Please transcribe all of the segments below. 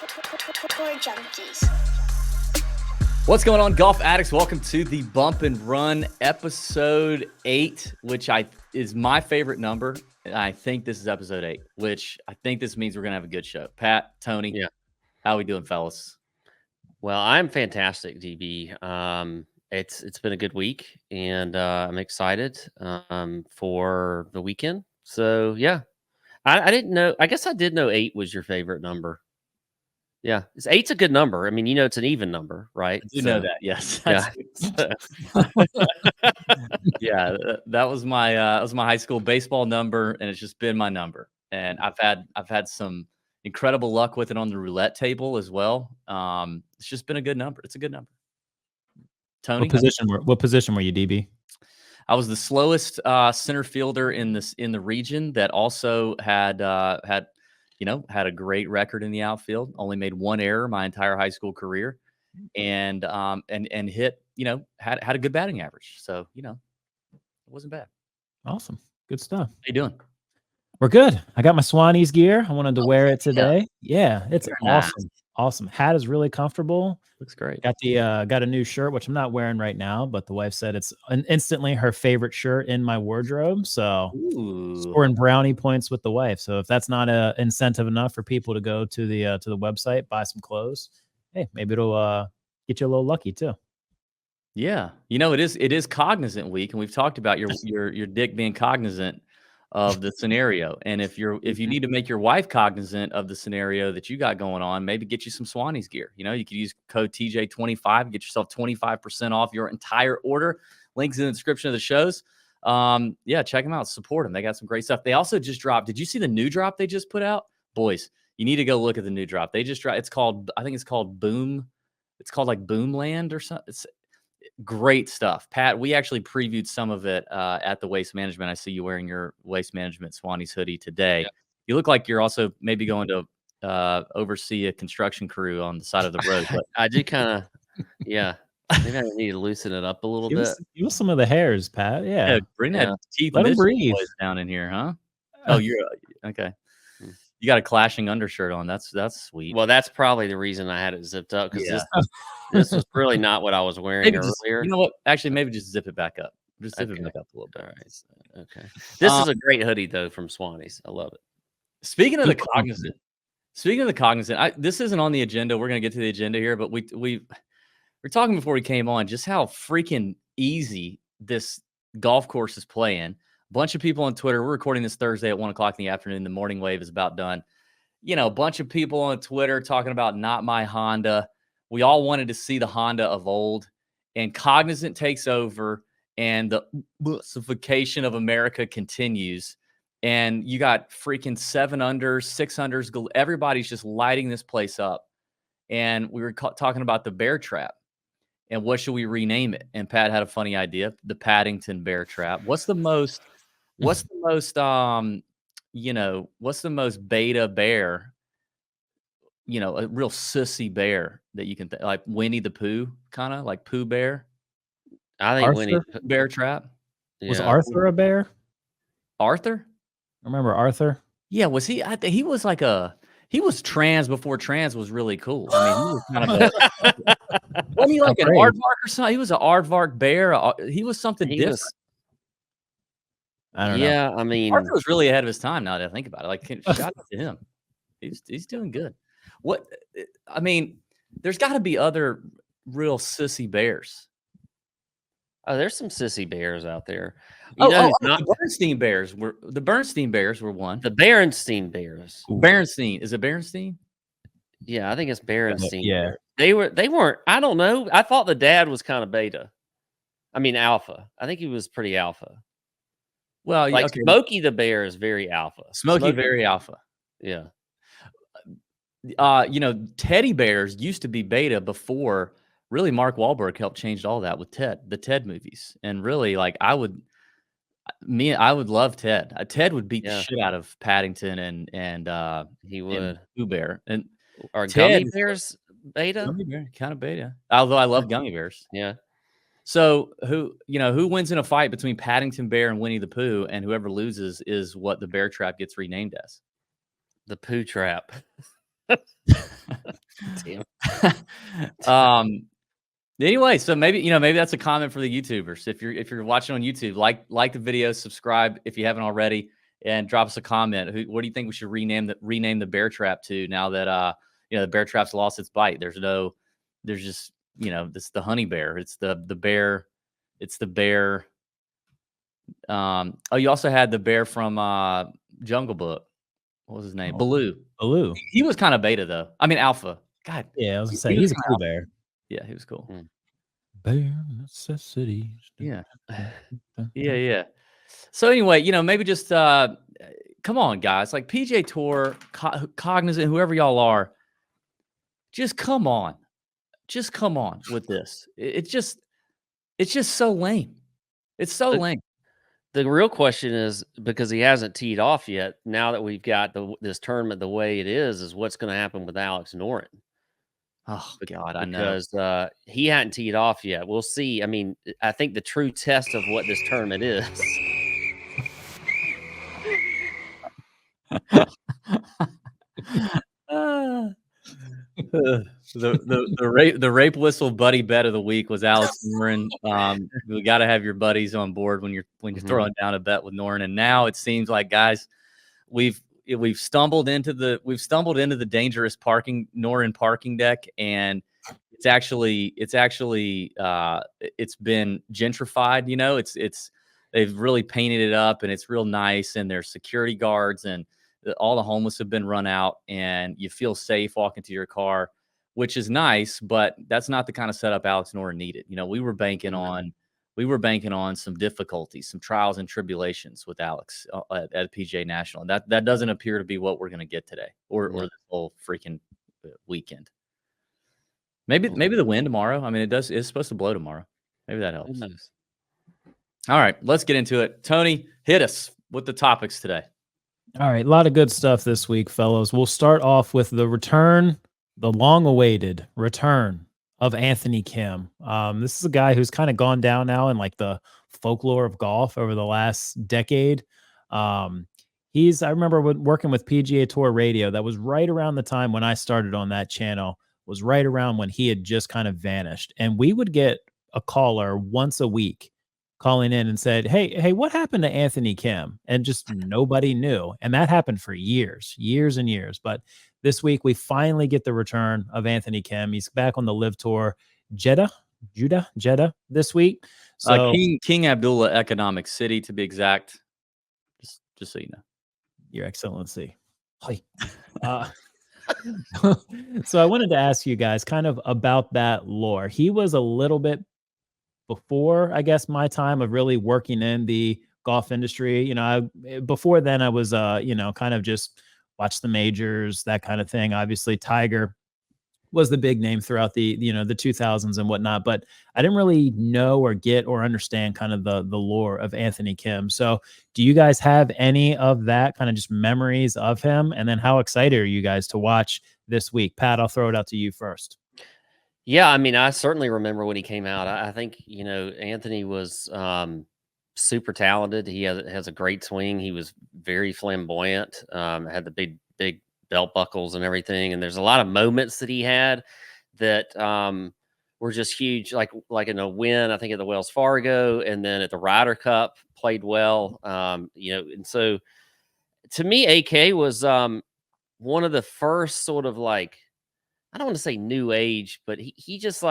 Tour junkies. What's going on, golf addicts? Welcome to the Bump and Run episode 8, which is my favorite number. And I think this is episode 8, which I think this means we're gonna have a good show. Pat, Tony, Yeah. how we doing, fellas? Well, I'm fantastic, DB. It's been a good week, and I'm excited for the weekend. So yeah, I didn't know. I guess I did know 8 was your favorite number. Yeah, eight's a good number. I mean, it's an even number, right? I do know that. Yes. Yeah. Yeah. That was my high school baseball number, and it's just been my number. And I've had some incredible luck with it on the roulette table as well. It's just been a good number. It's a good number. Tony, What position were you, DB? I was the slowest center fielder in the region that also had a great record in the outfield. Only made one error my entire high school career, and hit had a good batting average. So it wasn't bad. Awesome, good stuff. How you doing? We're good. I got my Swannies gear. I wanted to wear it today. Yeah, it's Very awesome. nice. Awesome. Hat is really comfortable. Looks great. Got a new shirt, which I'm not wearing right now, but the wife said it's instantly her favorite shirt in my wardrobe. So scoring brownie points with the wife. So if that's not a incentive enough for people to go to the website, buy some clothes, hey, maybe it'll get you a little lucky too. Yeah, it is cognizant week, and we've talked about your dick being cognizant of the scenario. And if you need to make your wife cognizant of the scenario that you got going on, maybe get you some Swannies gear. You could use code TJ25, get yourself 25% off your entire order. Links in the description of the shows. Yeah, check them out. Support them. They got some great stuff. They also just dropped. Did you see the new drop they just put out? Boys, you need to go look at the new drop. They just dropped. I think it's called Boom. It's called like Boomland or something. It's great stuff. Pat, we actually previewed some of it at the Waste Management. I see you wearing your Waste Management Swannies hoodie today. Yeah. You look like you're also maybe going to oversee a construction crew on the side of the road. But I do kind of, yeah. Maybe I need to loosen it up a little bit. Use some of the hairs, Pat. Yeah, bring that teeth. Let them breathe down in here, huh? Oh, you're okay. You got a clashing undershirt on. That's sweet. Well, that's probably the reason I had it zipped up, because this was really not what I was wearing earlier. You know what? Actually, maybe just zip it back up. Just zip it back up a little bit. All right. Okay. This is a great hoodie though from Swannies. I love it. Speaking of the cognizant, this isn't on the agenda. We're gonna get to the agenda here, but we're talking before we came on just how freaking easy this golf course is playing. Bunch of people on Twitter. We're recording this Thursday at 1:00 in the afternoon. The morning wave is about done. A bunch of people on Twitter talking about not my Honda. We all wanted to see the Honda of old, and Cognizant takes over, and the bussification of America continues. And you got freaking 7 unders, 6 unders. Everybody's just lighting this place up. And we were talking about the bear trap. And what should we rename it? And Pat had a funny idea: the Paddington Bear Trap. What's the most beta bear? A real sissy bear that you can like Winnie the Pooh, kind of like Pooh Bear. I think Winnie Bear Trap. Was Arthur a bear? Arthur? Remember Arthur? Yeah, was he? I think he was like he was trans before trans was really cool. I mean, he was kind of wasn't he like an aardvark or something? He was an aardvark bear. He was something different. I don't know. Yeah, I mean, Arthur was really ahead of his time. Now that I think about it, like shout out to him. He's doing good. There's got to be other real sissy bears. Oh, there's some sissy bears out there. The Bernstein Bears were one. The Berenstein Bears. Berenstein. Is it Berenstein? Yeah, I think it's Berenstein. Yeah. They weren't, I don't know. I thought the dad was kind of beta. I mean, alpha. I think he was pretty alpha. Well, like Smokey the Bear is very alpha. Smokey very alpha. Yeah. Teddy bears used to be beta before really Mark Wahlberg helped change all that with the Ted movies. And really, like, I would love Ted. Ted would beat the shit out of Paddington and he would Pooh Bear. And are Gummy Bears beta? Gummy Bear, kind of beta. Although I love Gummy Bears. Yeah. So who wins in a fight between Paddington Bear and Winnie the Pooh, and whoever loses is what the bear trap gets renamed as. The Pooh Trap. Damn. Anyway, so maybe that's a comment for the YouTubers. If you're watching on YouTube, like the video, subscribe if you haven't already, and drop us a comment. What do you think we should rename the bear trap to now that the bear trap's lost its bite? There's just this the honey bear. It's the bear. It's the bear. You also had the bear from Jungle Book. What was his name? Baloo. Baloo. He was kind of beta though. I mean alpha. God. Yeah, I was gonna say he's a cool bear. Yeah, he was cool. Bare necessities. Yeah. Yeah. So anyway, maybe just come on, guys. Like PJ Tour, Cognizant, whoever y'all are, just come on. Just come on with this. It's just so lame. It's so lame. The real question is, because he hasn't teed off yet, now that we've got this tournament the way it is what's going to happen with Alex Noren? Oh God, I know. Because he hadn't teed off yet. We'll see. I mean, I think the true test of what this tournament is. The rape whistle buddy bet of the week was Alex Noren. We got to have your buddies on board when you're throwing down a bet with Noren. And now it seems like, guys, we've stumbled into the dangerous Noren parking deck, and it's been gentrified. They've really painted it up, and it's real nice, and there's security guards, and all the homeless have been run out, and you feel safe walking to your car, which is nice, but that's not the kind of setup Alex Noren needed. We were banking on some difficulties, some trials and tribulations with Alex at PGA National. And that doesn't appear to be what we're going to get today or this whole freaking weekend. Maybe the wind tomorrow. I mean, it's supposed to blow tomorrow. Maybe that helps. All right, let's get into it. Tony, hit us with the topics today. All right, a lot of good stuff this week, fellows. We'll start off with the long-awaited return of Anthony Kim. This is a guy who's kind of gone down now in like the folklore of golf over the last decade. I remember working with PGA Tour Radio. That was right around the time when I started on that channel, was right around when he had just kind of vanished. And we would get a caller once a week calling in and said, hey, what happened to Anthony Kim? And just nobody knew. And that happened for years and years. But this week, we finally get the return of Anthony Kim. He's back on the Live Tour, Jeddah this week. So King Abdullah Economic City, to be exact. Just so you know, Your Excellency. So I wanted to ask you guys kind of about that lore. He was a little bit before, I guess, my time of really working in the golf industry. Before then, I was, kind of just watch the majors, that kind of thing. Obviously, Tiger was the big name throughout the 2000s and whatnot, but I didn't really know or get or understand kind of the lore of Anthony Kim. So do you guys have any of that kind of just memories of him? And then how excited are you guys to watch this week? Pat, I'll throw it out to you first. Yeah, I mean, I certainly remember when he came out. I think, Anthony was super talented. He has a great swing. He was very flamboyant, had the big belt buckles and everything. And there's a lot of moments that he had that were just huge, like in a win, I think at the Wells Fargo, and then at the Ryder Cup, played well. And so to me, AK was one of the first sort of like, I don't want to say new age, but he just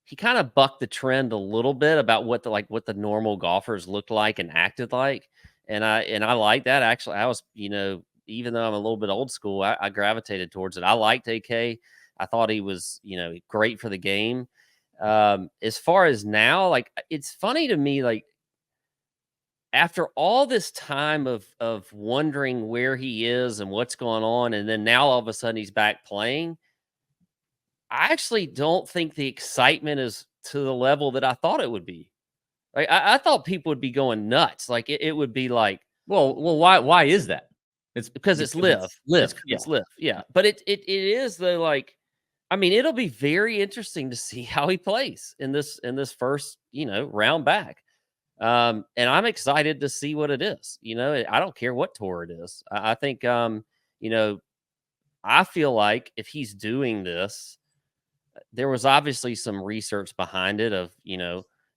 he kind of bucked the trend a little bit about what the normal golfers looked like and acted like. And I like that. Actually, I was, even though I'm a little bit old school, I gravitated towards it. I liked AK. I thought he was, great for the game. As far as now, it's funny to me, after all this time of wondering where he is and what's going on, and then now all of a sudden he's back playing, I actually don't think the excitement is to the level that I thought it would be. I thought people would be going nuts. It would be like, well, why is that? It's because it's live. It's live. Yeah. But it is though, I mean, it'll be very interesting to see how he plays in this first, round back. And I'm excited to see what it is. I don't care what tour it is. I think I feel like if he's doing this, there was obviously some research behind it of,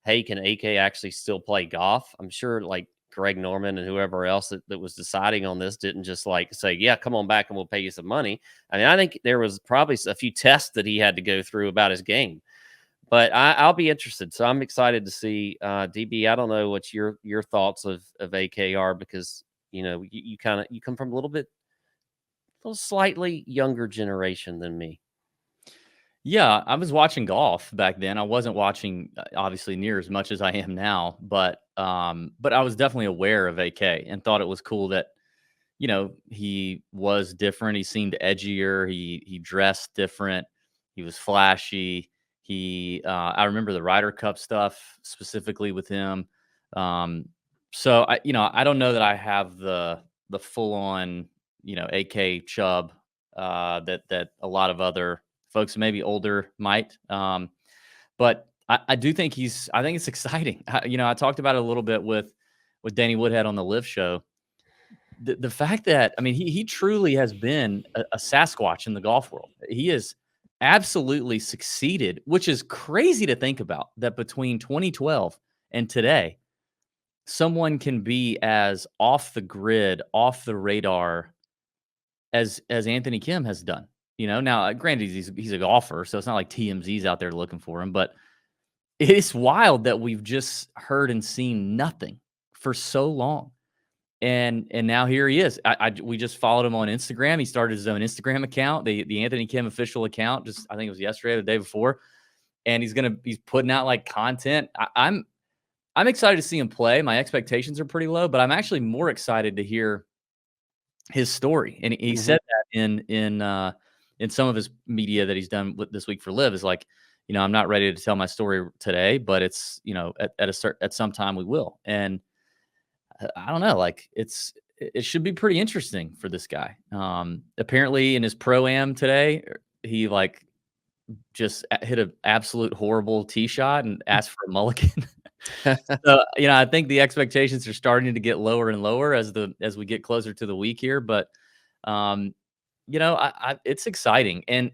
hey, can AK actually still play golf? I'm sure like Greg Norman and whoever else that was deciding on this didn't just like say, yeah, come on back and we'll pay you some money. I mean, I think there was probably a few tests that he had to go through about his game. But I'll be interested. So I'm excited to see DB. I don't know what your thoughts of AK are, because you come from a little slightly younger generation than me. Yeah, I was watching golf back then. I wasn't watching obviously near as much as I am now, but I was definitely aware of AK and thought it was cool that he was different. He seemed edgier. He dressed different. He was flashy. I remember the Ryder Cup stuff specifically with him. So I don't know that I have the full on, AK Chubb that a lot of other folks maybe older might. But I do think I think it's exciting. I talked about it a little bit with Danny Woodhead on the Live show. The fact that, I mean, he truly has been a Sasquatch in the golf world. He has absolutely succeeded, which is crazy to think about, that between 2012 and today, someone can be as off the grid, off the radar as Anthony Kim has done. Now granted, he's a golfer, so it's not like TMZ's out there looking for him, but it's wild that we've just heard and seen nothing for so long. And now here he is. We just followed him on Instagram. He started his own Instagram account, the Anthony Kim official account. Just, I think it was yesterday or the day before, and he's putting out like content. I'm excited to see him play. My expectations are pretty low, but I'm actually more excited to hear his story. And he said that in some of his media that he's done this week for Live, is like, I'm not ready to tell my story today, but it's at some time we will. And I don't know, like it should be pretty interesting for this guy. Apparently in his pro-am today, he like just hit an absolute horrible tee shot and asked for a mulligan. So, I think the expectations are starting to get lower and lower as we get closer to the week here. But, it's exciting. And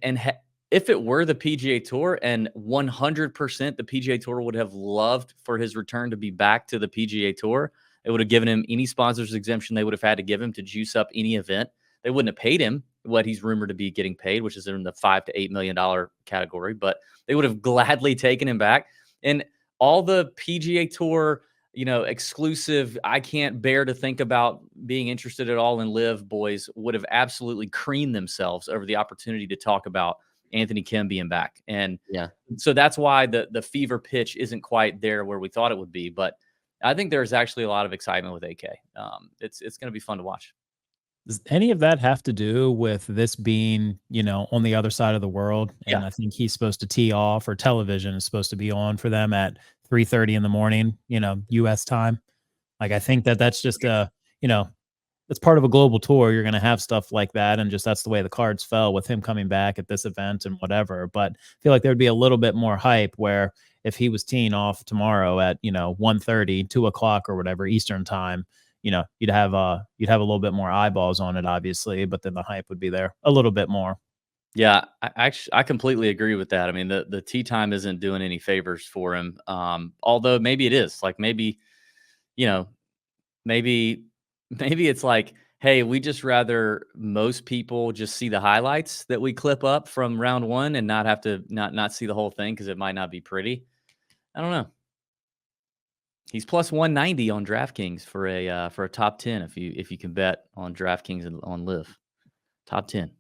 if it were the PGA Tour, and 100% the PGA Tour would have loved for his return to be back to the PGA Tour. It would have given him any sponsors exemption they would have had to give him to juice up any event. They wouldn't have paid him what he's rumored to be getting paid, which is in the $5 to $8 million category, but they would have gladly taken him back. And all the PGA Tour, exclusive, I can't bear to think about being interested at all in Live boys would have absolutely creamed themselves over the opportunity to talk about Anthony Kim being back. And so that's why the fever pitch isn't quite there where we thought it would be. But I think there's actually a lot of excitement with AK. It's going to be fun to watch. Does any of that have to do with this being, on the other side of the world? And I think he's supposed to tee off, or television is supposed to be on for them at 3:30 in the morning, US time. Like, I think that's just it's part of a global tour. You're going to have stuff like that. And just, that's the way the cards fell with him coming back at this event and whatever. But I feel like there'd be a little bit more hype where if he was teeing off tomorrow at, 1:30, 2:00 or whatever Eastern time, you'd have a little bit more eyeballs on it, obviously, but then the hype would be there a little bit more. Yeah, I completely agree with that. I mean, the tee time isn't doing any favors for him. Although maybe it is. Like, maybe it's like, hey, we just rather most people just see the highlights that we clip up from round one and not have to not see the whole thing because it might not be pretty. I don't know. He's plus 190 on DraftKings for a top 10 if you can bet on DraftKings and on Live. Top 10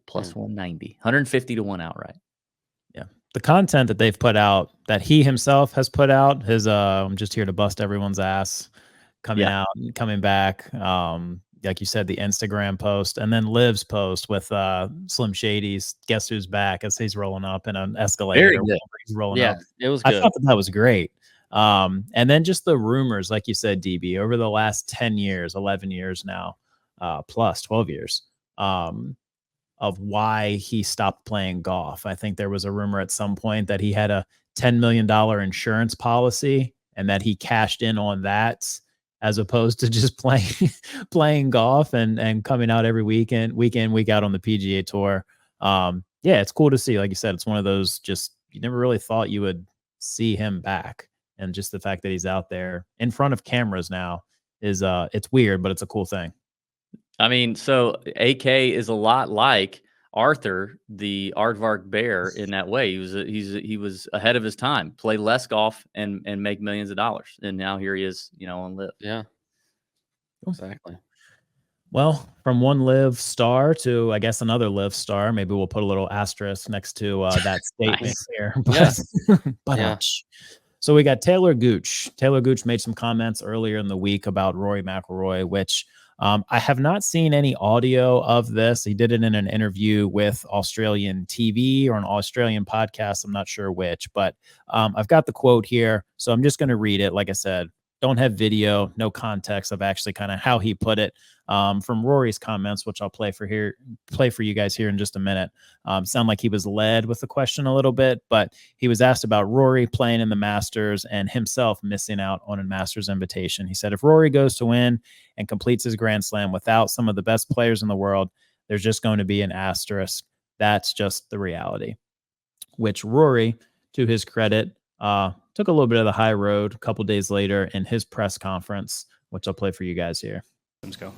plus 190, 150 to 1 outright. Yeah. The content that they've put out, that he himself has put out, his I'm just here to bust everyone's ass, coming out and coming back. Like you said, the Instagram post, and then Liv's post with Slim Shady's "Guess Who's Back" as he's rolling up in an escalator. Very good. He's rolling up. It was good. I thought that was great. And then just the rumors, like you said, DB, over the last 10 years, 11 years now, plus 12 years, of why he stopped playing golf. I think there was a rumor at some point that he had a $10 million insurance policy and that he cashed in on that as opposed to just playing golf and coming out every week out on the PGA Tour. Yeah, it's cool to see. Like you said, it's one of those just you never really thought you would see him back, and just the fact that he's out there in front of cameras now is it's weird, but it's a cool thing. I mean, so AK is a lot like Arthur, the aardvark bear, in that way. He was ahead of his time. Play less golf and make millions of dollars, and now here he is, on Live. Yeah, exactly. Well, from one Live star to, I guess, another Live star. Maybe we'll put a little asterisk next to that statement Nice. here. But Yeah. So we got Talor Gooch. Talor Gooch made some comments earlier in the week about Rory McIlroy, which I have not seen any audio of this. He did it in an interview with Australian TV or an Australian podcast. I'm not sure which, but I've got the quote here. So I'm just going to read it. Like I said, don't have video, no context of actually kind of how he put it from Rory's comments, which I'll play for you guys here in just a minute. Sound like he was led with the question a little bit, but he was asked about Rory playing in the Masters and himself missing out on a Masters invitation. He said, if Rory goes to win and completes his Grand Slam without some of the best players in the world, there's just going to be an asterisk. That's just the reality. Which Rory, to his credit, took a little bit of the high road a couple days later in his press conference, which I'll play for you guys here. Let's go.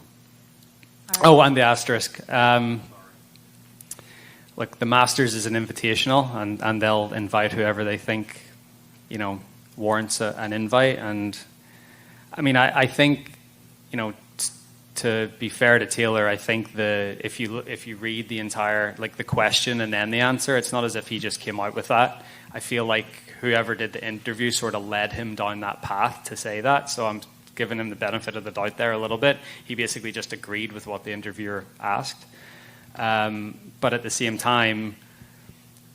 Oh, and the asterisk. Look, the Masters is an invitational, and they'll invite whoever they think, warrants an invite. And I mean, I think, to be fair to Talor, I think if you read the entire, like, the question and then the answer, it's not as if he just came out with that. I feel like whoever did the interview sort of led him down that path to say that. So I'm giving him the benefit of the doubt there a little bit. He basically just agreed with what the interviewer asked. But at the same time,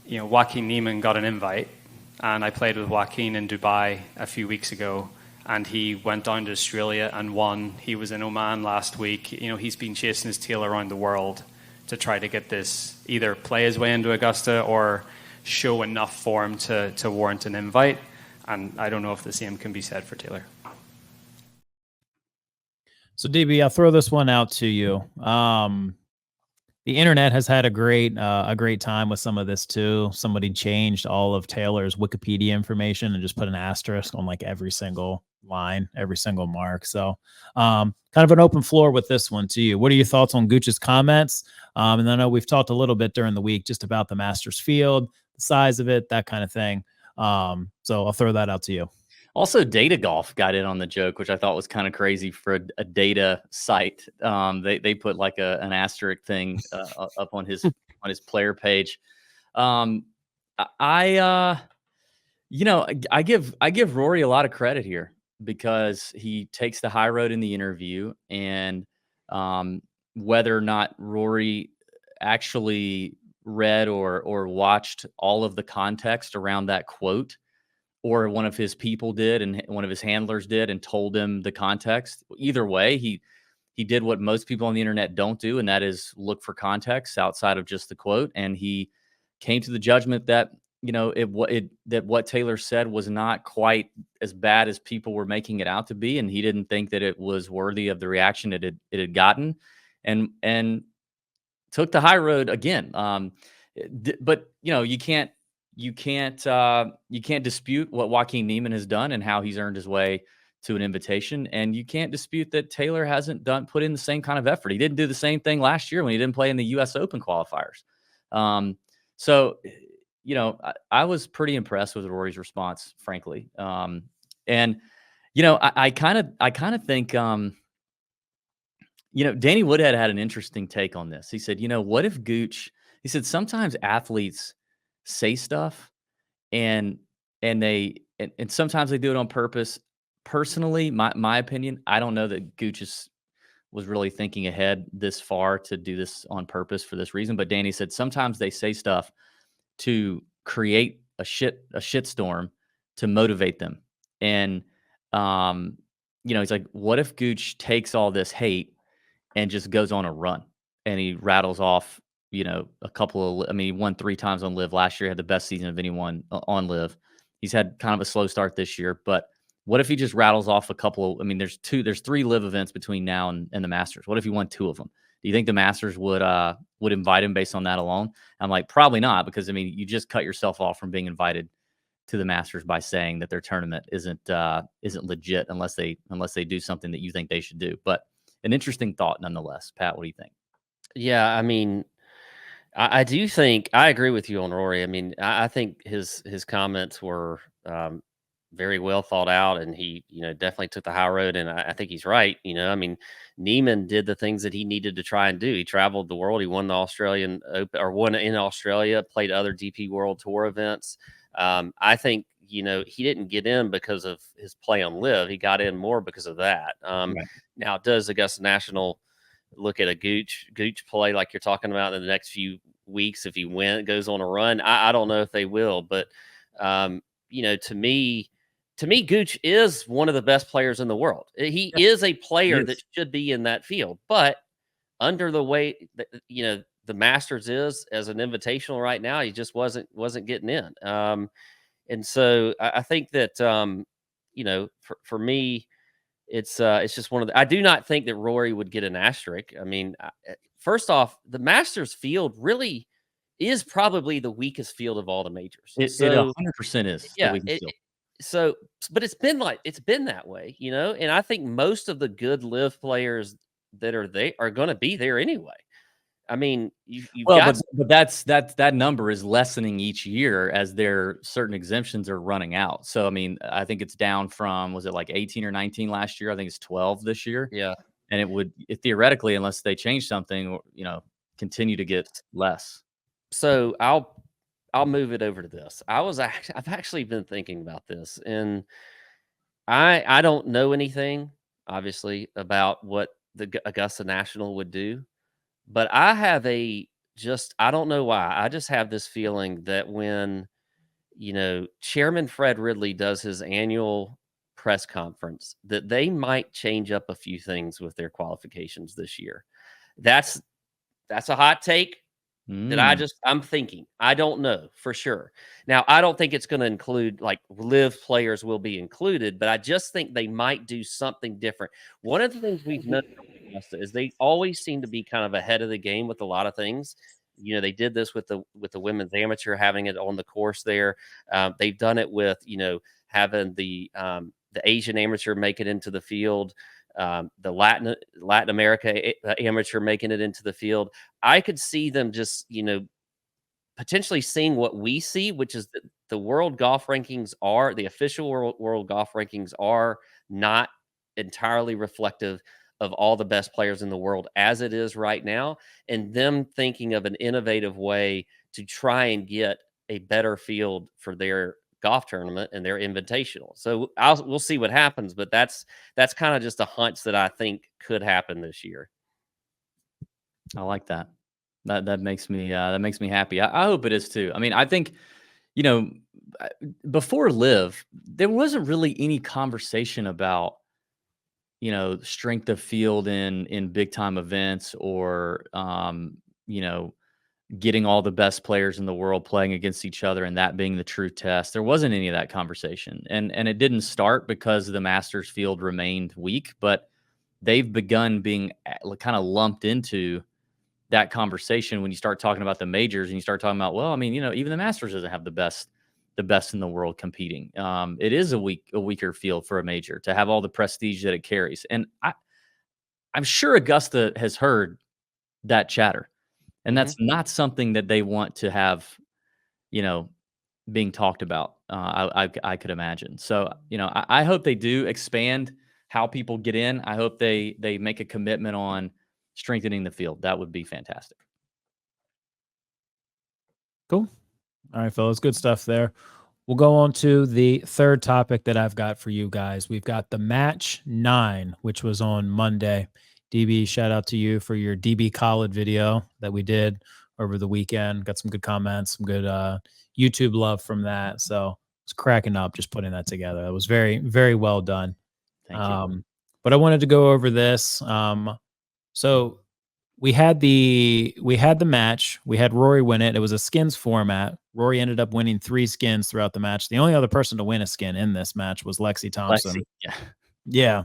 Joaquin Niemann got an invite, and I played with Joaquin in Dubai a few weeks ago, and he went down to Australia and won. He was in Oman last week. He's been chasing his tail around the world to try to get this, either play his way into Augusta or show enough form to warrant an invite. And I don't know if the same can be said for Talor. So DB, I'll throw this one out to you. The internet has had a great time with some of this too. Somebody changed all of Taylor's Wikipedia information and just put an asterisk on like every single line, every single mark. So kind of an open floor with this one to you. What are your thoughts on Gooch's comments? And I know we've talked a little bit during the week just about the Masters field, the size of it, that kind of thing. So I'll throw that out to you. Also, Data Golf got in on the joke, which I thought was kind of crazy for a data site. They put like an asterisk thing up on his player page. I give Rory a lot of credit here because he takes the high road in the interview, and whether or not Rory actually read or watched all of the context around that quote, or one of his people did and one of his handlers did and told him the context. Either way, he did what most people on the internet don't do, and that is look for context outside of just the quote. And he came to the judgment that, that what Talor said was not quite as bad as people were making it out to be, and he didn't think that it was worthy of the reaction it had gotten, and took the high road again. But you can't dispute what Joaquin Niemann has done and how he's earned his way to an invitation. And you can't dispute that Talor hasn't put in the same kind of effort. He didn't do the same thing last year when he didn't play in the US Open qualifiers. So, I was pretty impressed with Rory's response, frankly. I kind of think, Danny Woodhead had an interesting take on this. He said, what if Gooch, he said, sometimes athletes say stuff and sometimes they do it on purpose. Personally, my opinion, I don't know that Gooch was really thinking ahead this far to do this on purpose for this reason. But Danny said sometimes they say stuff to create a shitstorm to motivate them. And he's like, what if Gooch takes all this hate and just goes on a run and he rattles off a couple of, he won 3 times on Live last year, had the best season of anyone on Live. He's had kind of a slow start this year, but What if he just rattles off a couple of, I mean, there's 3 live events between now and the Masters. What if he won 2 of them? Do you think the Masters would invite him based on that alone? I'm like, probably not, because I mean, you just cut yourself off from being invited to the Masters by saying that their tournament isn't legit unless they do something that you think they should do. But an interesting thought nonetheless. Pat, what do you think? Yeah, I mean, I do think I agree with you on Rory. I mean, I think his comments were very well thought out, and he, definitely took the high road. And I think he's right. I mean, Neiman did the things that he needed to try and do. He traveled the world. He won the Australian Open, or won in Australia, played other DP World Tour events. I think, he didn't get in because of his play on Live. He got in more because of that. Right. Now, does Augusta National look at a Gooch play like you're talking about in the next few weeks if he goes on a run? I don't know if they will, but to me, Gooch is one of the best players in the world. He is a player that should be in that field, but under the way that, the Masters is as an invitational right now, he just wasn't getting in. And so I think that for me, it's just one of the. I do not think that Rory would get an asterisk. I mean, first off, the Masters field really is probably the weakest field of all the majors. It 100% is. Yeah. The weakest field. So, but it's been that way, and I think most of the good Live players that are there are going to be there anyway. I mean, but that number is lessening each year as their certain exemptions are running out. So, I mean, I think it's down from, was it like 18 or 19 last year? I think it's 12 this year. Yeah. And it would theoretically, unless they change something, continue to get less. So I'll move it over to this. I've actually been thinking about this, and I don't know anything, obviously, about what the Augusta National would do. But I have I don't know why. I just have this feeling that when, Chairman Fred Ridley does his annual press conference, that they might change up a few things with their qualifications this year. That's a hot take that I'm thinking. I don't know for sure. Now, I don't think it's going to include, like, Live players will be included, but I just think they might do something different. One of the things we've noticed is they always seem to be kind of ahead of the game with a lot of things. They did this with the women's amateur, having it on the course there. They've done it with, having the Asian amateur make it into the field. The Latin America amateur making it into the field. I could see them just, potentially seeing what we see, which is that the world golf rankings the official world golf rankings are not entirely reflective of all the best players in the world as it is right now, and them thinking of an innovative way to try and get a better field for their golf tournament and their invitational. So we'll see what happens, but that's kind of just a hunch that I think could happen this year. I like that. That makes me happy. I hope it is too. I mean, I think, before Live, there wasn't really any conversation about, strength of field in big time events, or getting all the best players in the world playing against each other and that being the true test. There wasn't any of that conversation. And it didn't start because the Masters field remained weak, but they've begun being kind of lumped into that conversation when you start talking about the majors and you start talking about, well, I mean, even the Masters doesn't have the best in the world competing. It is a weaker field for a major to have all the prestige that it carries. And I'm sure Augusta has heard that chatter. And that's not something that they want to have, being talked about. I could imagine. So, I hope they do expand how people get in. I hope they make a commitment on strengthening the field. That would be fantastic. Cool. All right, fellas, good stuff there. We'll go on to the third topic that I've got for you guys. We've got the match 9, which was on Monday. DB, shout out to you for your DB College video that we did over the weekend. Got some good comments, some good YouTube love from that. So it's cracking up just putting that together. It was very, very well done. Thank you. But I wanted to go over this. So we had the match. We had Rory win it. It was a skins format. Rory ended up winning 3 skins throughout the match. The only other person to win a skin in this match was Lexi Thompson. Yeah. Yeah.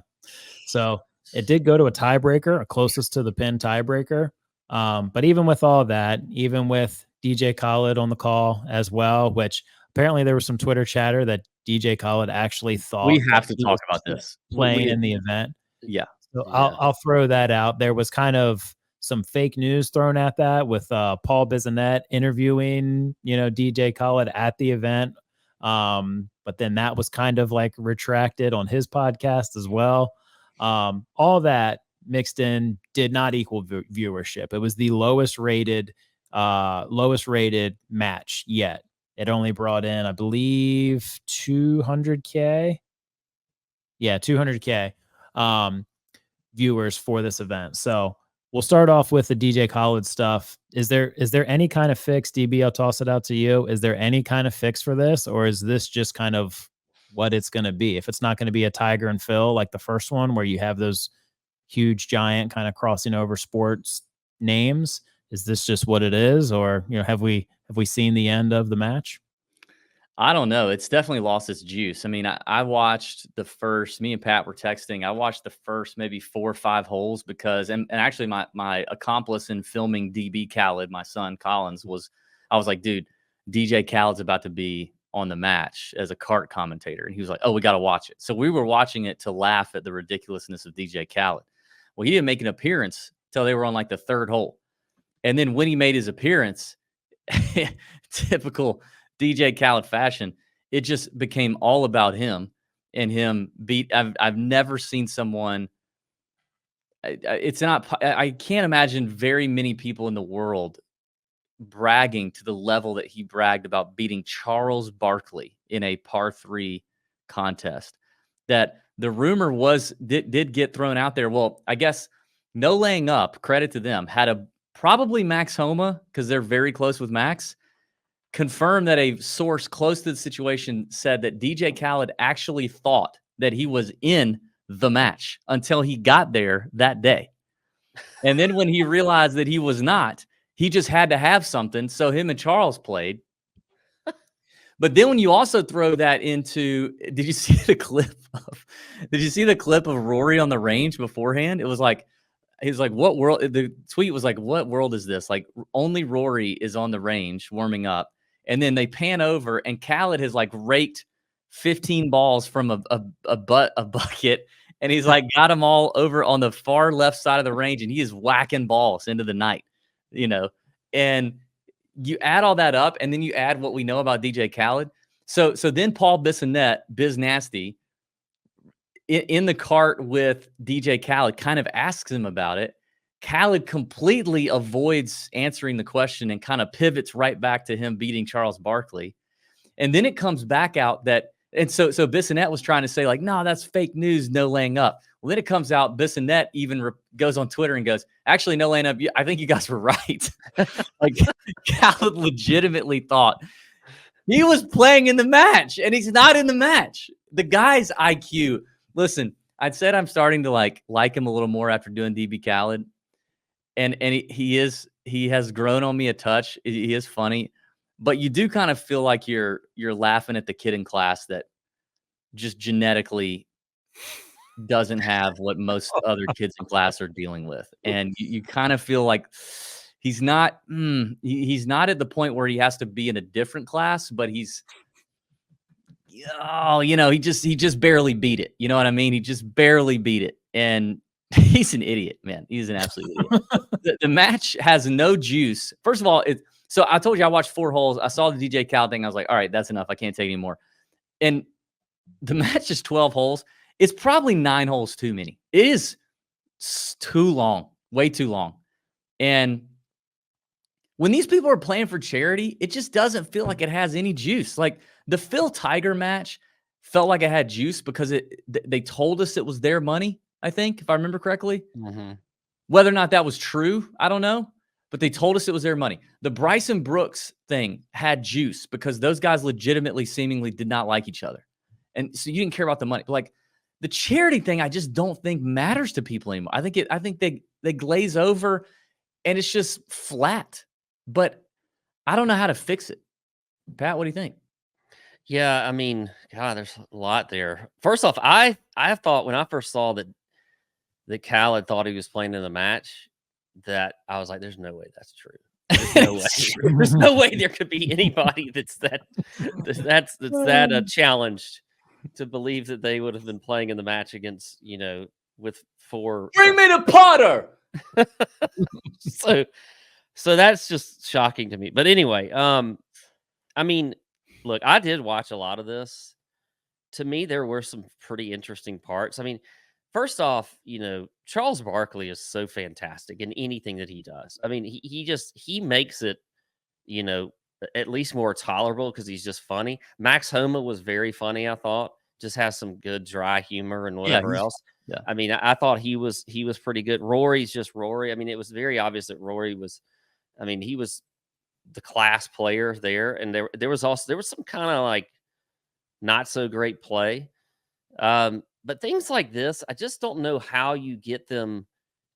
So it did go to a tiebreaker, a closest to the pin tiebreaker. But even with all that, even with DJ Khaled on the call as well, which apparently there was some Twitter chatter that DJ Khaled actually thought We have to he talk was about this. playing in the event. Yeah. So Yeah. I'll throw that out. There was kind of some fake news thrown at that with Paul Bissonnette interviewing, DJ Khaled at the event. But then that was kind of like retracted on his podcast as well. All that mixed in did not equal viewership. It was the lowest rated match yet. It only brought in, I believe, 200K. Yeah, 200K viewers for this event. So we'll start off with the DJ Khaled stuff. Is there any kind of fix, DB? I'll toss it out to you. Is there any kind of fix for this, or is this just kind of what it's going to be? If it's not going to be a Tiger and Phil like the first one, where you have those huge giant kind of crossing over sports names, is this just what it is, or have we seen the end of the match? I don't know. It's definitely lost its juice. I mean, I watched the first, me and Pat were texting. I watched the first maybe 4 or 5 holes because, and actually my accomplice in filming DB Khaled, my son Collins, I was like, dude, DJ Khaled's about to be on the match as a cart commentator. And he was like, oh, we got to watch it. So we were watching it to laugh at the ridiculousness of DJ Khaled. Well, he didn't make an appearance till they were on like the 3rd hole. And then when he made his appearance, typical DJ Khaled fashion, it just became all about him and him beat. I've never seen someone. I can't imagine very many people in the world bragging to the level that he bragged about beating Charles Barkley in a par 3 contest. That the rumor did get thrown out there. Well, I guess No Laying Up, credit to them, had probably Max Homa, because they're very close with Max, confirmed that a source close to the situation said that DJ Khaled actually thought that he was in the match until he got there that day. And then when he realized that he was not, he just had to have something. So him and Charles played. But then when you also throw that into, did you see the clip of Rory on the range beforehand? It was like, he was like, what world? The tweet was like, what world is this? Like, only Rory is on the range warming up. And then they pan over and Khaled has like raked 15 balls from a bucket. And he's like got them all over on the far left side of the range. And he is whacking balls into the night, and you add all that up and then you add what we know about DJ Khaled. So then Paul Bissonnette, Biz Nasty, in the cart with DJ Khaled, kind of asks him about it. Khaled completely avoids answering the question and kind of pivots right back to him beating Charles Barkley. And then it comes back out that, and so Bissonnette was trying to say like, no, that's fake news, no laying up. Well, then it comes out, Bissonnette even goes on Twitter and goes, actually, no laying up. I think you guys were right. Like Khaled legitimately thought he was playing in the match and he's not in the match. The guy's IQ, listen, I'd said I'm starting to like him a little more after doing DB Khaled. And he has grown on me a touch. He is funny, but you do kind of feel like you're laughing at the kid in class that just genetically doesn't have what most other kids in class are dealing with. And you kind of feel like he's not at the point where he has to be in a different class, but he just barely beat it. You know what I mean? He just barely beat it. And he's an idiot, man. He's an absolute idiot. The match has no juice. First of all, so I told you I watched 4 holes. I saw the DJ Khaled thing. I was like, all right, that's enough. I can't take any more. And the match is 12 holes. It's probably 9 holes too many. It is too long, way too long. And when these people are playing for charity, it just doesn't feel like it has any juice. Like the Phil Tiger match felt like it had juice because they told us it was their money. I think, if I remember correctly. Mm-hmm. Whether or not that was true, I don't know. But they told us it was their money. The Bryson Brooks thing had juice because those guys legitimately, seemingly did not like each other. And so you didn't care about the money. But like the charity thing, I just don't think matters to people anymore. I think they glaze over. and it's just flat. But I don't know how to fix it. Pat, what do you think? Yeah, I mean, God, there's a lot there. First off, I thought when I first saw that Khaled thought he was playing in the match, that I was like, "There's no way that's true. There's no way. There's no way there could be anybody that's challenged to believe that they would have been playing in the match against with 4. Bring me the Potter. So that's just shocking to me. But anyway, I mean, look, I did watch a lot of this. To me, there were some pretty interesting parts. I mean, first off, Charles Barkley is so fantastic in anything that he does. I mean, he makes it, at least more tolerable because he's just funny. Max Homa was very funny, I thought. Just has some good dry humor and whatever else. Yeah. I mean, I thought he was pretty good. Rory's just Rory. I mean, it was very obvious that Rory was. I mean, he was the class player there, and there was some kind of like not so great play. But things like this, I just don't know how you get them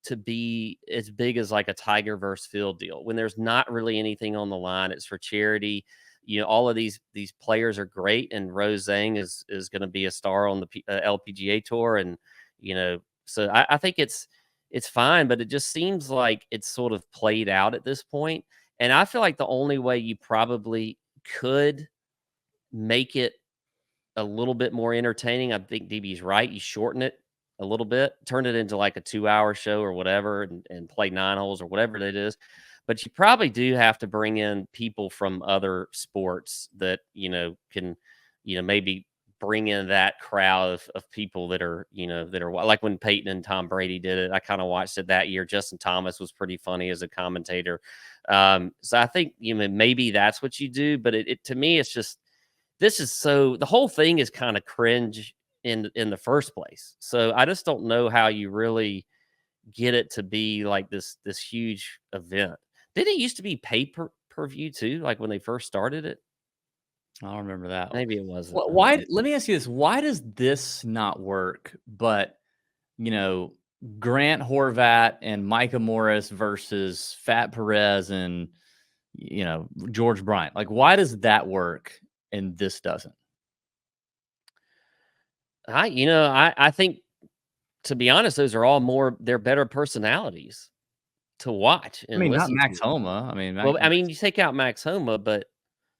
to be as big as like a Tiger versus Phil deal when there's not really anything on the line. It's for charity. All of these players are great, and Rose Zhang is going to be a star on the LPGA tour, and so I think it's fine, but it just seems like it's sort of played out at this point. And I feel like the only way you probably could make it a little bit more entertaining, I think DB's right. You shorten it a little bit, turn it into like a 2-hour show or whatever, and play 9 holes or whatever it is. But you probably do have to bring in people from other sports that, can, maybe bring in that crowd of people that are like when Peyton and Tom Brady did it. I kind of watched it that year. Justin Thomas was pretty funny as a commentator. So I think, maybe that's what you do. But it to me, it's just, the whole thing is kind of cringe in the first place. So I just don't know how you really get it to be like this huge event. Did it used to be pay per view too? Like when they first started it? I don't remember that. Maybe it wasn't. Why? Let me ask you this: why does this not work? But Grant Horvat and Micah Morris versus Fat Perez and George Bryant. Like, why does that work and this doesn't? I think, to be honest, those are all they're better personalities to watch. And not Max Homa. You take out Max Homa, but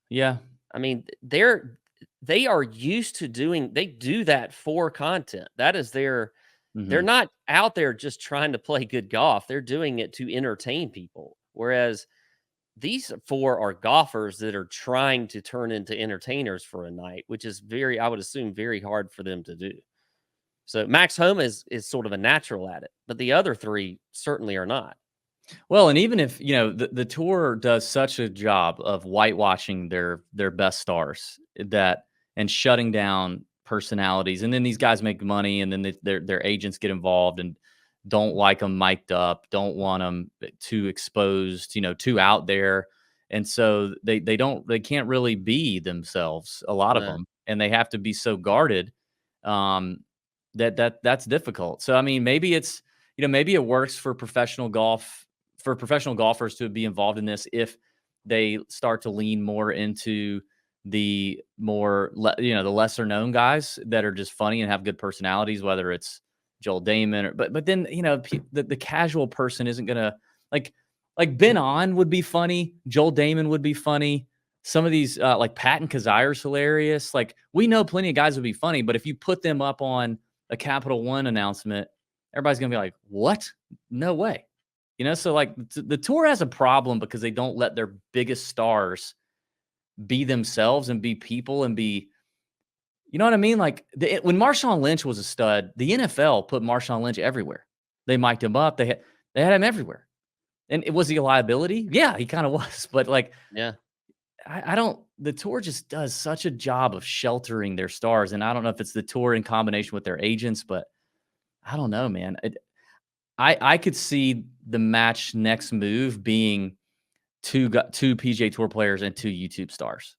yeah, I mean, they are used to they do that for content. That is they're not out there just trying to play good golf. They're doing it to entertain people. Whereas these 4 are golfers that are trying to turn into entertainers for a night, which is I would assume, very hard for them to do. So Max Homa is sort of a natural at it, but the other 3 certainly are not. Well, and even if the tour does such a job of whitewashing their best stars and shutting down personalities, and then these guys make money, and then their agents get involved and don't like them mic'd up, don't want them too exposed, too out there, and so they can't really be themselves, a lot of them, and they have to be so guarded that's difficult. So I mean, maybe it's maybe it works for professional golfers to be involved in this if they start to lean more into the the lesser known guys that are just funny and have good personalities, whether it's Joel Damon but then the casual person isn't gonna like Ben On would be funny, Joel Damon would be funny. Some of these like Patton Kizzaire's hilarious. Like, we know plenty of guys would be funny, but if you put them up on a Capital One announcement, everybody's gonna be like, "What? No way." So like the tour has a problem because they don't let their biggest stars be themselves and be people and be, you know what I mean? Like when Marshawn Lynch was a stud, the NFL put Marshawn Lynch everywhere. They mic'd him up. They had him everywhere. And was he a liability? Yeah, he kind of was. But like, yeah, the tour just does such a job of sheltering their stars. And I don't know if it's the tour in combination with their agents, but I don't know, man. I could see the match next move being two PGA Tour players and 2 YouTube stars.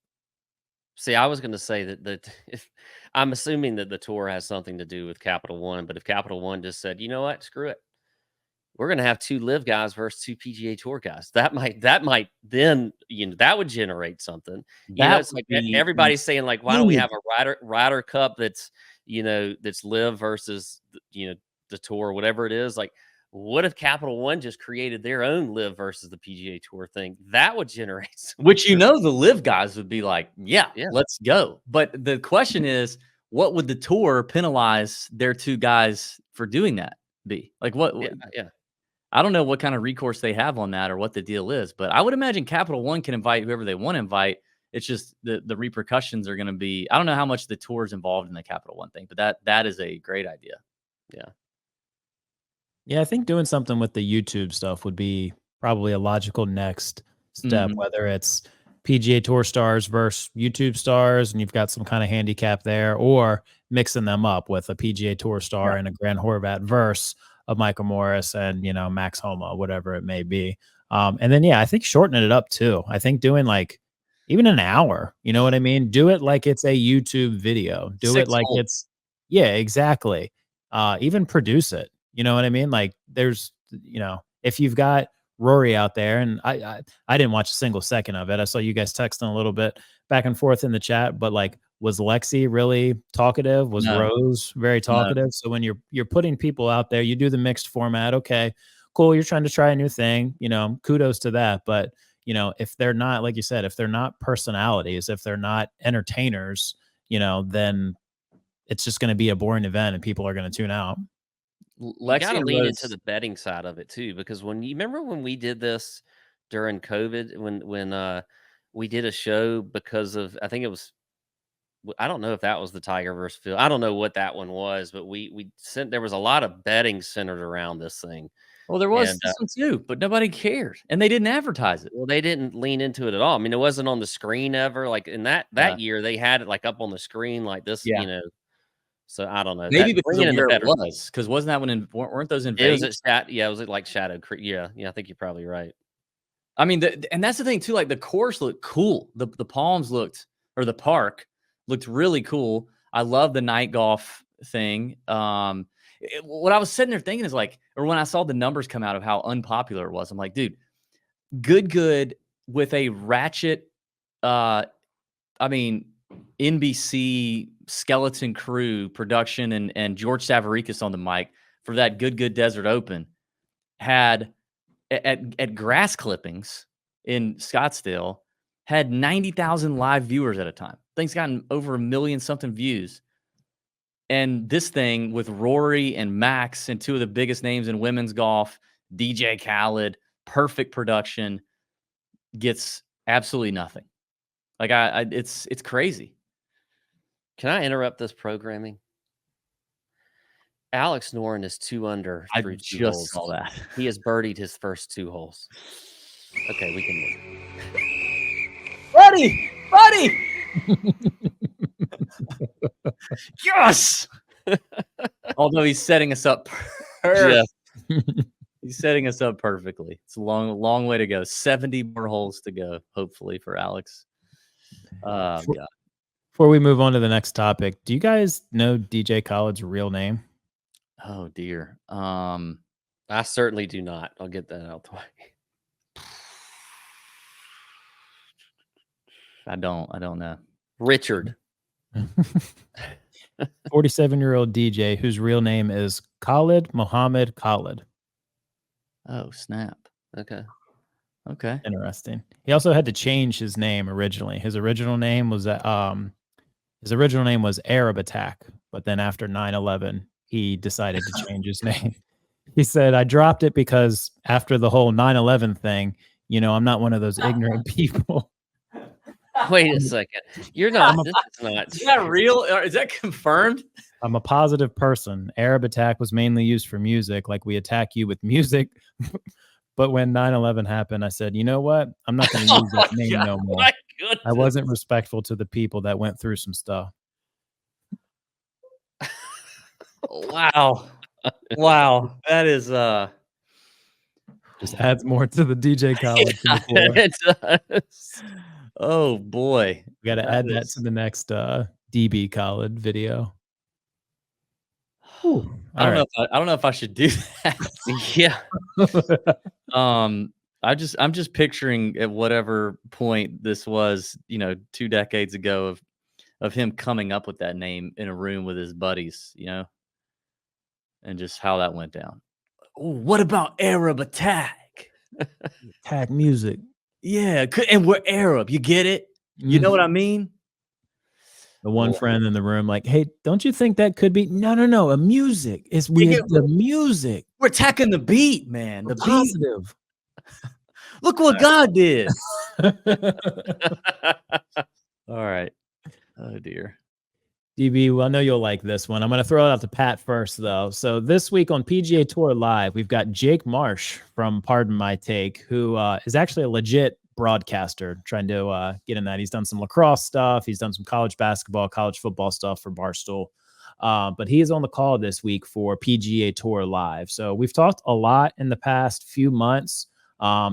See, I was going to say that if I'm assuming that the tour has something to do with Capital One, but if Capital One just said, you know what, screw it, we're going to have 2 live guys versus 2 PGA Tour guys. That might then, that would generate something. It's like everybody's saying, like, why don't we have a Ryder Cup that's, that's live versus, the tour, whatever it is. Like, what if Capital One just created their own live versus the PGA Tour thing? That would generate some which, the live guys would be like, yeah, let's go. But the question is, what would the tour penalize their 2 guys for doing that be? Like, what? Yeah. I don't know what kind of recourse they have on that or what the deal is, but I would imagine Capital One can invite whoever they want to invite. It's just the repercussions are going to be, I don't know how much the tour is involved in the Capital One thing, but that is a great idea. Yeah. Yeah, I think doing something with the YouTube stuff would be probably a logical next step, whether it's PGA Tour stars versus YouTube stars, and you've got some kind of handicap there, or mixing them up with a PGA Tour star and a Grant Horvat versus a Michael Morris and, Max Homa, whatever it may be. And then, I think shortening it up too. I think doing like even an hour, you know what I mean? Do it like it's a YouTube video. Do it like it's, exactly. Even produce it. You know what I mean? Like there's, if you've got Rory out there, and I didn't watch a single second of it. I saw you guys texting a little bit back and forth in the chat, but like, was Lexi really talkative? Was Rose very talkative? No. So when you're putting people out there, you do the mixed format. Okay, cool. You're trying to try a new thing, kudos to that. But, if they're not, like you said, if they're not personalities, if they're not entertainers, then it's just going to be a boring event and people are going to tune out. You got to lean into the betting side of it too, because when you remember when we did this during COVID, when we did a show because of, I think it was, I don't know if that was the Tiger versus Phil. I don't know what that one was, but there was a lot of betting centered around this thing. Well, there was this one too, but nobody cared, and they didn't advertise it. Well, they didn't lean into it at all. I mean, it wasn't on the screen ever. Like in that year, they had it like up on the screen like this, So I don't know. Maybe because of where it was, because wasn't that one weren't those in Vegas? It was like Shadow Creek. Yeah, I think you're probably right. I mean, and that's the thing too. Like the course looked cool. The palms looked, or the park looked really cool. I love the night golf thing. What I was sitting there thinking is like, or when I saw the numbers come out of how unpopular it was, I'm like, dude, good with a ratchet. NBC skeleton crew production and George Savaricas on the mic for that good Desert Open had at grass clippings in Scottsdale had 90,000 live viewers at a time. Thing's gotten over 1 million something views. And this thing with Rory and Max and 2 of the biggest names in women's golf, DJ Khaled, perfect production, gets absolutely nothing. Like it's crazy. Can I interrupt this programming? Alex Noren is 2 under through 2 holes. Saw that. He has birdied his first 2 holes. Okay, we can move. Buddy! Yes! Although he's setting us up he's setting us up perfectly. It's a long way to go. 70 more holes to go, hopefully, for Alex. God. Before we move on to the next topic, do you guys know DJ Khaled's real name? Oh dear. I certainly do not. I'll get that out the way. I don't know. Richard. 47-year-old DJ whose real name is Khaled Mohammed Khaled. Oh, snap. Okay. Interesting. He also had to change his name originally. His original name was Arab Attack, but then after 9/11, he decided to change his name. He said, "I dropped it because after the whole 9/11 thing, I'm not one of those ignorant people." Wait a second. You're not. This is not. Is that real? Is that confirmed? I'm a positive person. Arab Attack was mainly used for music, like we attack you with music. But when 9/11 happened, I said, you know what? I'm not going to use that name no more. I wasn't respectful to the people that went through some stuff. Wow. That is just adds more to the DJ Khaled. It does. Oh boy. We got to add that to the next DB Khaled video. Ooh, I don't know. I don't know if I should do that. Yeah. I'm just picturing at whatever point this was, 2 decades ago of him coming up with that name in a room with his buddies, and just how that went down. Ooh, what about Arab Attack? Attack music. Yeah, and we're Arab. You get it? You know what I mean? The one friend in the room, like, hey, don't you think that could be? No, a music. The music. We're attacking the beat, man. The beat. Positive. Look what God did. All right. Oh dear. DB, well, I know you'll like this one. I'm going to throw it out to Pat first, though. So this week on PGA Tour Live, we've got Jake Marsh from Pardon My Take, who is actually a legit broadcaster trying to get in that. He's done some lacrosse stuff. He's done some college basketball, college football stuff for Barstool. But he is on the call this week for PGA Tour Live. So we've talked a lot in the past few months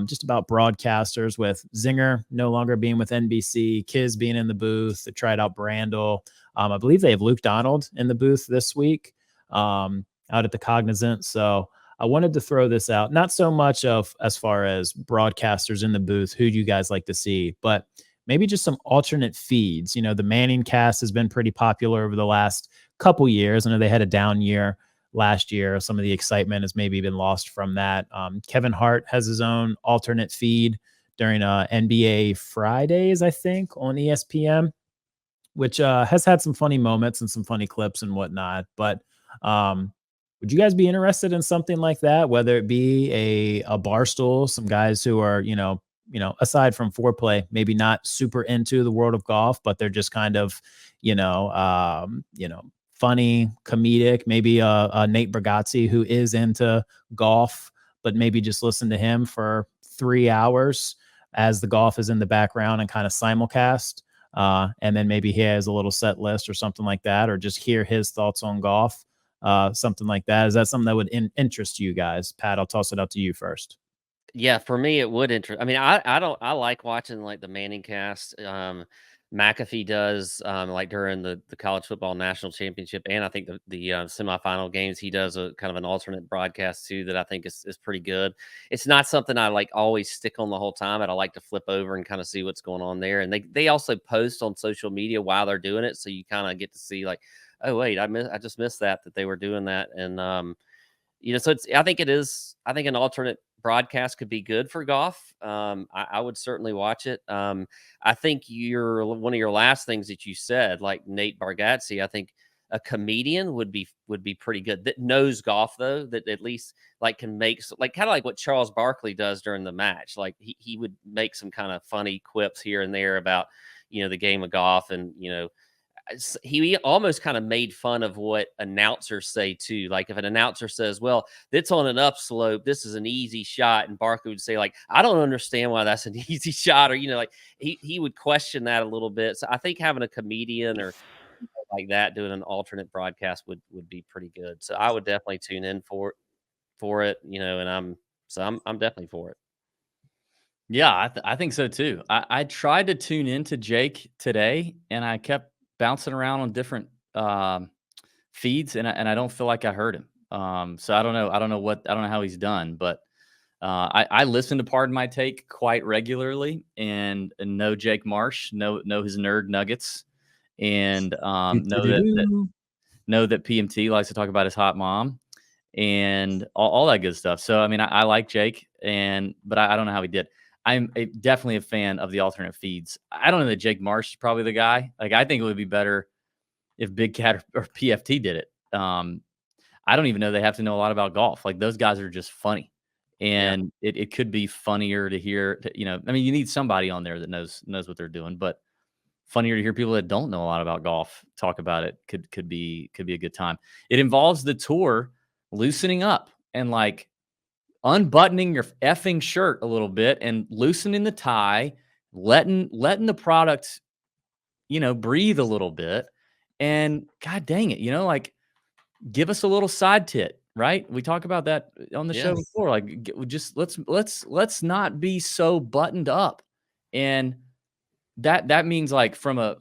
just about broadcasters, with Zinger no longer being with NBC, Kiz being in the booth. They tried out Brandel. I believe they have Luke Donald in the booth this week out at the Cognizant. So I wanted to throw this out, not so much of as far as broadcasters in the booth, who do you guys like to see, but maybe just some alternate feeds. The Manning cast has been pretty popular over the last couple years. I know they had a down year last year. Some of the excitement has maybe been lost from that. Kevin Hart has his own alternate feed during NBA Fridays, I think, on ESPN, which has had some funny moments and some funny clips and whatnot. But would you guys be interested in something like that? Whether it be a Barstool, some guys who are, aside from foreplay, maybe not super into the world of golf, but they're just kind of, funny, comedic, maybe a Nate Bargatze who is into golf, but maybe just listen to him for 3 hours as the golf is in the background and kind of simulcast. And then maybe he has a little set list or something like that, or just hear his thoughts on golf, something like that. Is that something that would interest you guys? Pat, I'll toss it out to you first. Yeah, for me, it would interest. I mean, I like watching like the Manning cast. McAfee does like during the college football national championship, and I think the semifinal games, he does a kind of an alternate broadcast too that I think is pretty good. It's not something I like always stick on the whole time, but I like to flip over and kind of see what's going on there. And they also post on social media while they're doing it, so you kind of get to see like, oh wait, I just missed that they were doing that. And so I think an alternate broadcast could be good for golf. I would certainly watch it. I think one of your last things that you said, like Nate Bargatze, I think a comedian would be pretty good, that knows golf, though, that at least like can make like kind of like what Charles Barkley does during the match. Like he would make some kind of funny quips here and there about, the game of golf. And, he almost kind of made fun of what announcers say too. Like if an announcer says, well, it's on an upslope, this is an easy shot. And Barkley would say like, I don't understand why that's an easy shot. Or, like he would question that a little bit. So I think having a comedian or like that doing an alternate broadcast would be pretty good. So I would definitely tune in for it, and I'm definitely for it. Yeah, I think so too. I tried to tune into Jake today, and I kept bouncing around on different feeds, and I don't feel like I heard him. So I don't know. I don't know how he's done, but I listen to Pardon My Take quite regularly, and know Jake Marsh, know his nerd nuggets, and know that PMT likes to talk about his hot mom and all that good stuff. So I mean, I like Jake, but I don't know how he did. I'm definitely a fan of the alternate feeds. I don't know that Jake Marsh is probably the guy. Like, I think it would be better if Big Cat or PFT did it. I don't even know they have to know a lot about golf. Like, those guys are just funny, and it could be funnier to hear. I mean, you need somebody on there that knows what they're doing, but funnier to hear people that don't know a lot about golf talk about it. Could be a good time. It involves the tour loosening up and like unbuttoning your effing shirt a little bit and loosening the tie, letting the product, breathe a little bit. And God dang it, like give us a little side tit, right? We talk about that on the show before. Like, just let's not be so buttoned up. And that means like from a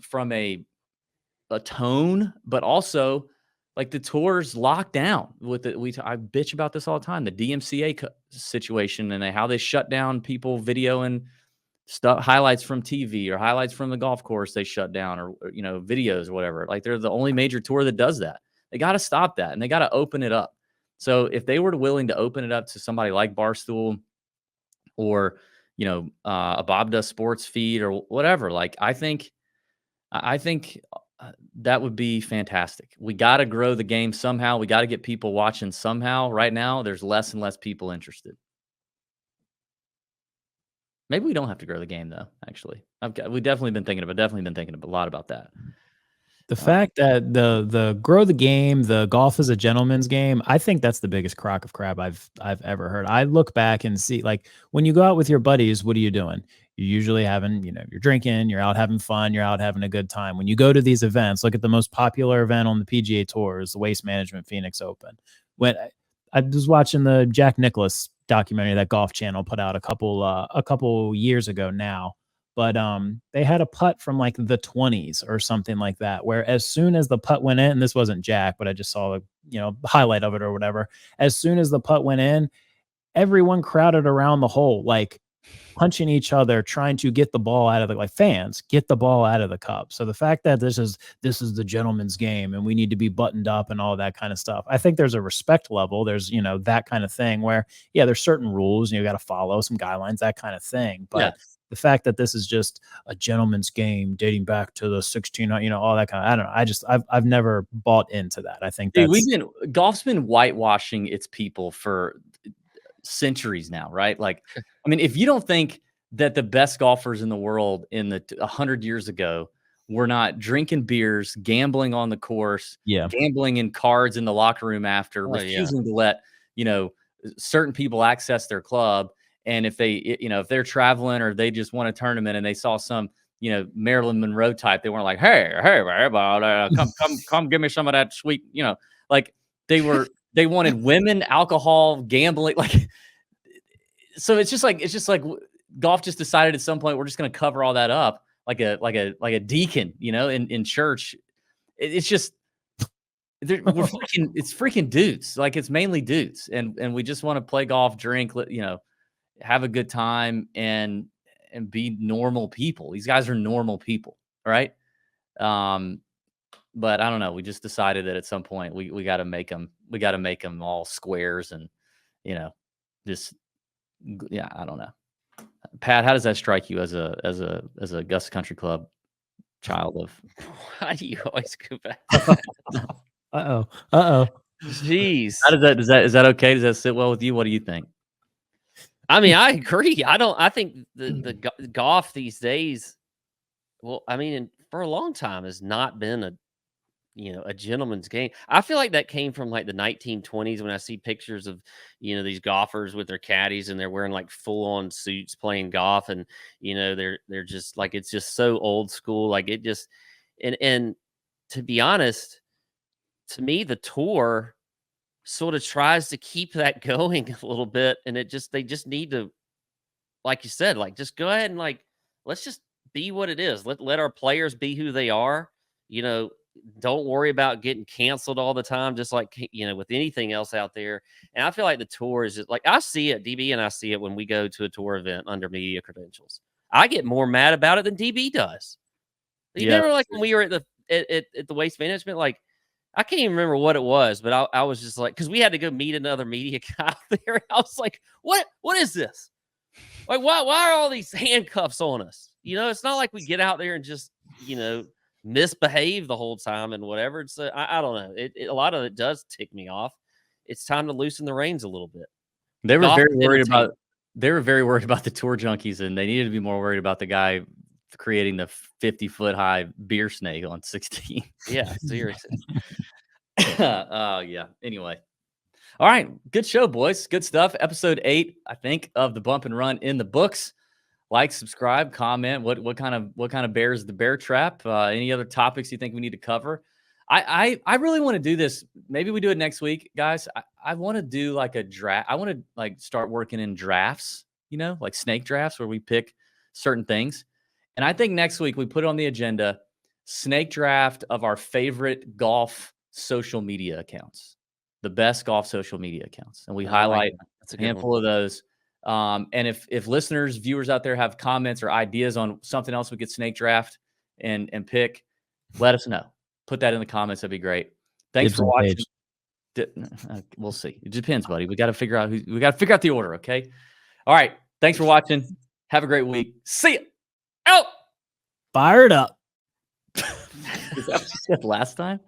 tone, but also Like the tour's locked down with it. I bitch about this all the time. The DMCA situation and how they shut down people videoing stuff, highlights from TV or highlights from the golf course they shut down, or videos or whatever. Like they're the only major tour that does that. They got to stop that, and they got to open it up. So if they were willing to open it up to somebody like Barstool or a Bob Does Sports feed or whatever, like I think that would be fantastic. We got to grow the game somehow. We got to get people watching somehow. Right now, there's less and less people interested. Maybe we don't have to grow the game though. Actually, we've definitely been thinking a lot about that. The fact that the grow the game, the golf is a gentleman's game, I think that's the biggest crock of crap I've ever heard. I look back and see, like, when you go out with your buddies, what are you doing? You're usually having, you're drinking, you're out having fun, you're out having a good time. When you go to these events, look at the most popular event on the PGA Tour is the Waste Management Phoenix Open. When I was watching the Jack Nicklaus documentary that Golf Channel put out a couple years ago now. But they had a putt from like the 20s or something like that, where as soon as the putt went in, and this wasn't Jack, but I just saw a highlight of it or whatever. As soon as the putt went in, everyone crowded around the hole, like punching each other, trying to get the ball out of fans get the ball out of the cup. So the fact that this is the gentleman's game and we need to be buttoned up and all that kind of stuff, I think there's a respect level. There's that kind of thing where there's certain rules and you got to follow some guidelines, that kind of thing. But the fact that this is just a gentleman's game dating back to the 16, all that kind of, I don't know. I've never bought into that. I think golf's been whitewashing its people for centuries now, right? Like, I mean, if you don't think that the best golfers in the world in 100 years ago were not drinking beers, gambling on the course, gambling in cards in the locker room after, refusing to let, certain people access their club. And if they, if they're traveling or they just won a tournament and they saw some, Marilyn Monroe type, they weren't like, hey, come give me some of that sweet, like they wanted women, alcohol, gambling. Like, so it's just like golf just decided at some point, we're just going to cover all that up like a deacon, in church. It's just, it's freaking dudes. Like it's mainly dudes. And we just want to play golf, drink, have a good time and be normal people. These guys are normal people. Right. But I don't know. We just decided that at some point we got to make them all squares and, just, I don't know. Pat, how does that strike you as a Augusta Country Club child of? Why do you always go back? Uh-oh. Jeez. How is that okay? Does that sit well with you? What do you think? I mean, I agree. I think the golf these days, well, I mean, for a long time has not been a gentleman's game. I feel like that came from like the 1920s when I see pictures of, these golfers with their caddies and they're wearing like full on suits playing golf. And, they're just like, it's just so old school. Like it just, and to be honest, to me, the tour sort of tries to keep that going a little bit. And they just need to, like you said, like, just go ahead and like, let's just be what it is. Let our players be who they are. Don't worry about getting canceled all the time, just like, with anything else out there. And I feel like the tour is just like, I see it, DB, and I see it when we go to a tour event under media credentials. I get more mad about it than DB does. You remember like when we were at the Waste Management, like, I can't even remember what it was, but I was just like, because we had to go meet another media guy there. I was like, what is this? Like, why are all these handcuffs on us? It's not like we get out there and just, misbehave the whole time and whatever. It's I don't know. A lot of it does tick me off. It's time to loosen the reins a little bit. They were very worried about the tour junkies, and they needed to be more worried about the guy creating the 50-foot high beer snake on 16. Yeah, seriously. Yeah. Anyway. All right. Good show, boys. Good stuff. Episode 8, I think, of the Bump and Run in the books. Like, subscribe, comment. What kind of bears the bear trap? Any other topics you think we need to cover? I really want to do this. Maybe we do it next week, guys. I want to do like a draft. I want to like start working in drafts, like snake drafts where we pick certain things. And I think next week we put it on the agenda, snake draft of our favorite golf social media accounts, the best golf social media accounts, and we I like highlight that. That's a a good one. handful of those. And if listeners, viewers out there have comments or ideas on something else we could snake draft and pick, let us know. Put that in the comments. That'd be great. Thanks for watching. We'll see. It depends, buddy. We got to figure out the order. Okay. All right. Thanks for watching. Have a great week. See ya. Out. Fired up. Is that what you said last time?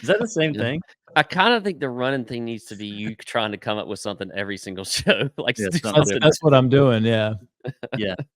Is that the same thing? I kind of think the running thing needs to be you trying to come up with something every single show. Like Yeah, do something something. That's what I'm doing. Yeah. Yeah.